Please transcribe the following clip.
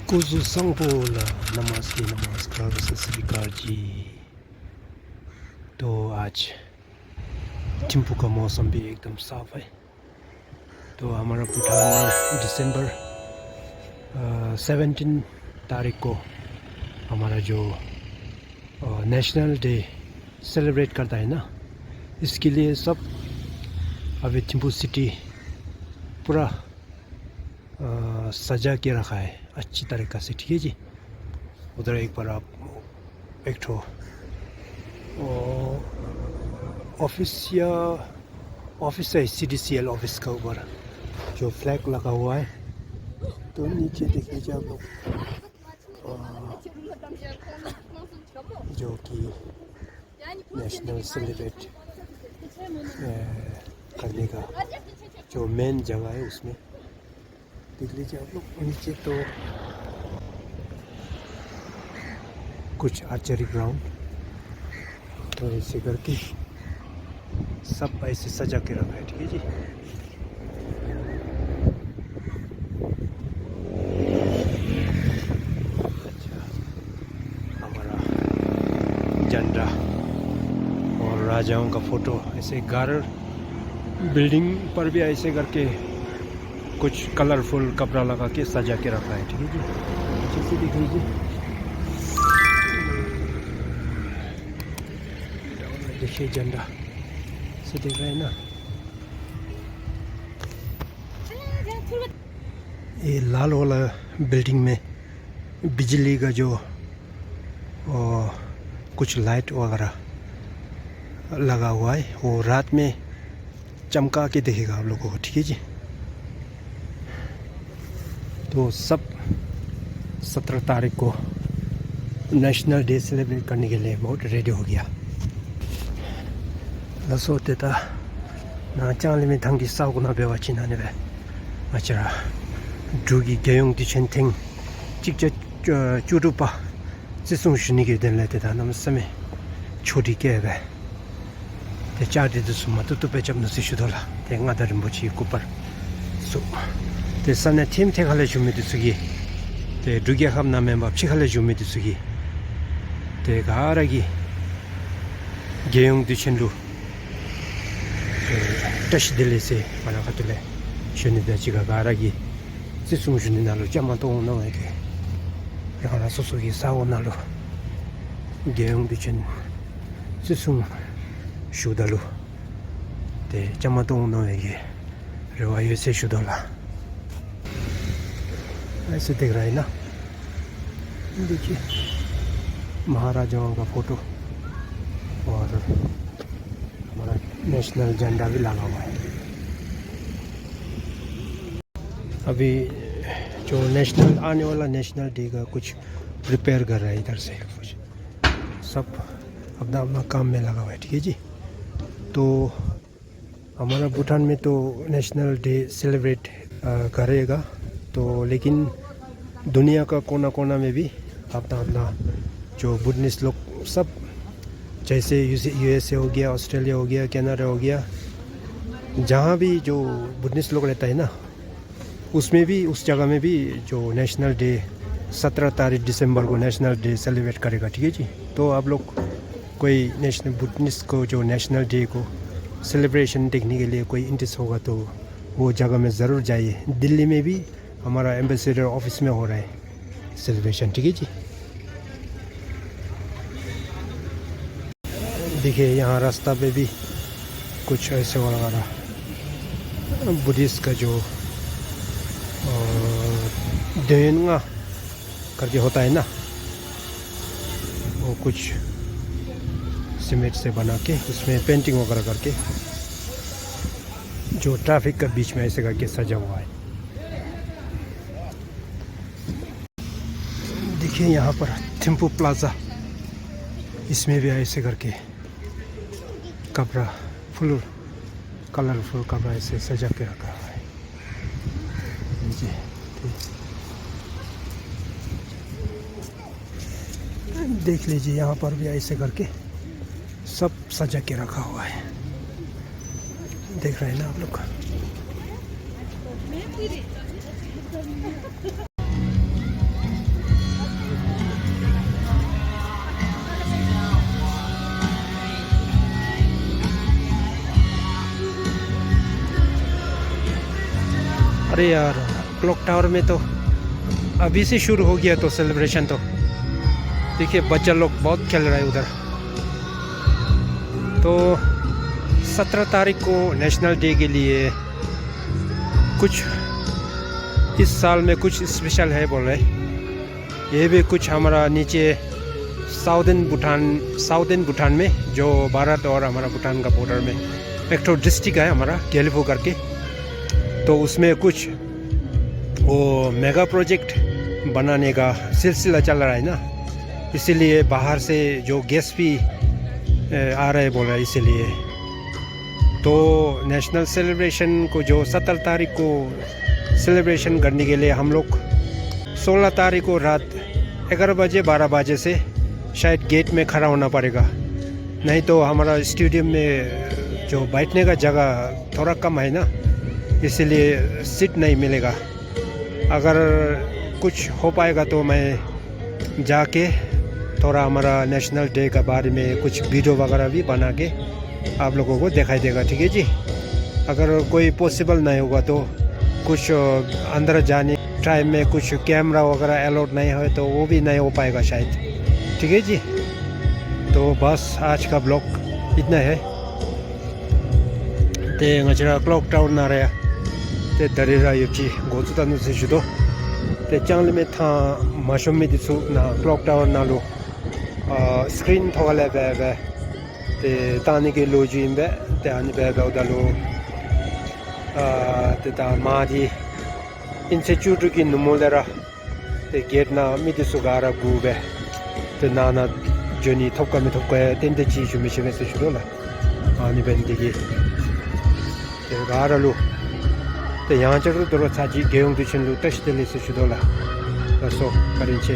Kuzu Sangpola नमस्ते नमस्कार सत श्री अकाल जी। तो आज थिम्पू का मौसम भी एकदम साफ है। तो हमारा भूटान में दिसंबर 17 तारीख को हमारा जो नेशनल डे सेलिब्रेट करता है ना, इसके लिए सब अभी थिम्पू सिटी पूरा सजा के रखा है अच्छी तरीक़ा से, ठीक है जी। उधर एक बार आप एक ठो ऑफिस है CDCL ऑफिस का ऊपर जो फ्लैग लगा हुआ है। तो नीचे देख लीजिए आप लोग जो कि नेशनल सेलिब्रेट करने का जो मेन जगह है उसमें देख लीजिए आप लोग। नीचे तो कुछ आर्चरी ग्राउंड, तो ऐसे करके सब ऐसे सजा के रखा है, ठीक है जी। अच्छा, हमारा झंडा और राजाओं का फोटो ऐसे गार्डर बिल्डिंग पर भी ऐसे करके कुछ कलरफुल कपड़ा लगा के सजा के रखा है, ठीक है जी। अच्छे से देख लीजिए, देखिए झंडा से देख रहे हैं ना। ये लाल वाला बिल्डिंग में बिजली का जो कुछ लाइट वगैरह लगा हुआ है, वो रात में चमका के देखेगा आप लोगों को, ठीक है जी। तो सब 17 तारीख को नेशनल डे सेलिब्रेट करने के लिए बहुत रेडी हो गया। लसो तेता ना चांगली में थंगी सागु ना बेवा चिनाने बे अच्छा जुगी गेयोंग दिchen ting 직접 주루파 지송신이게 된 레테다 남스메 초리게 배 대자리도 숨마도 또 배잡는 수시돌라 대가다른 뭐지 고발 소 대산에 팀 택할래 주미도 쓰기 대 루게 함나면 밥치 할래 주미도 쓰기 대가 아라기 गेयोंग दिचेंलु टच दिले से बना कतले शनि दचिगा गारागी सिसुंग शनि नालो जमा तो न है यहाँ सोसोगी साओ नालो गेयोंग दिचें सिसुंग शुदालु ते जमा तो न है रेवाये से शुदाला ऐसे देख रहा है ना। देखिए महाराजाओं का फोटो और हमारा नेशनल झंडा भी लगा हुआ है। अभी जो नेशनल आने वाला नेशनल डे का कुछ प्रिपेयर कर रहा है इधर से, कुछ सब अपना अपना काम में लगा हुआ है, ठीक है जी। तो हमारा भूटान में तो नेशनल डे सेलिब्रेट करेगा, तो लेकिन दुनिया का कोना कोना में भी अपना अपना जो बुद्धिस्ट लोग सब, जैसे USA हो गया, ऑस्ट्रेलिया हो गया, कनाडा हो गया, जहाँ भी जो बुद्धिस्ट लोग रहता है ना, उसमें भी उस जगह में भी जो नेशनल डे 17 तारीख दिसंबर को नेशनल डे सेलिब्रेट करेगा, ठीक है जी। तो आप लोग कोई नेशनल बुद्धिस्ट को जो नेशनल डे को सेलिब्रेशन देखने के लिए कोई इंटरेस्ट होगा तो वो जगह में ज़रूर जाइए। दिल्ली में भी हमारा एम्बेसडर ऑफिस में हो रहा है सेलिब्रेशन, ठीक है जी। देखिए यहाँ रास्ता पे भी कुछ ऐसे वगैरह बुद्धिस्ट का जो डेनगा करके होता है ना, वो कुछ सीमेंट से बना के उसमें पेंटिंग वगैरह करके जो ट्रैफिक का बीच में ऐसे करके सजा हुआ है। देखिए यहाँ पर थिम्पू प्लाजा, इसमें भी ऐसे करके कपड़ा फुल कलरफुल कपड़ा ऐसे सजा के रखा हुआ है जी। देख लीजिए यहाँ पर भी ऐसे करके सब सजा के रखा हुआ है, देख रहे हैं ना आप लोग। अरे यार क्लॉक टावर में तो अभी से शुरू हो गया तो सेलिब्रेशन तो देखिए बच्चा लोग बहुत खेल रहा है उधर। तो 17 तारीख को नेशनल डे के लिए कुछ इस साल में कुछ स्पेशल है बोल रहे। ये भी कुछ हमारा नीचे साउदर्न भूटान में जो भारत और हमारा भूटान का बॉर्डर में एक तो डिस्ट्रिक्ट है हमारा गेलिफो करके, तो उसमें कुछ वो मेगा प्रोजेक्ट बनाने का सिलसिला चल रहा है ना, इसीलिए बाहर से जो गेस्ट भी आ रहे बोल रहा है। इसीलिए तो नेशनल सेलिब्रेशन को जो 17 तारीख को सेलिब्रेशन करने के लिए हम लोग 16 तारीख को रात 11 बजे 12 बजे से शायद गेट में खड़ा होना पड़ेगा, नहीं तो हमारा स्टेडियम में जो बैठने का जगह थोड़ा कम है ना, इसीलिए सीट नहीं मिलेगा। अगर कुछ हो पाएगा तो मैं जाके थोड़ा हमारा नेशनल डे के बारे में कुछ वीडियो वगैरह भी बना के आप लोगों को दिखाई देगा, ठीक है जी। अगर कोई पॉसिबल नहीं होगा तो कुछ अंदर जाने टाइम में कुछ कैमरा वगैरह अलाउड नहीं हो तो वो भी नहीं हो पाएगा शायद, ठीक है जी। तो बस आज का ब्लॉग इतना है। ते ngachira clock tower na raya te darira yuchi gozuta nu se judo te changle me tha mashum me disu na clock tower na lo screen thogale be te tani ke lo ji imbe te ani be udalo te ta ma di institute ki numolera te gate na mi disu gara gu be te nana joni thokka me thokka tende chi ju me se judo la ani ben digi गारा लो तो यहाँ चढ़ तो थोड़ा सा जी गेहूँ दिशन लो तश दिले से शुद्ध ला तो सो करेंचे।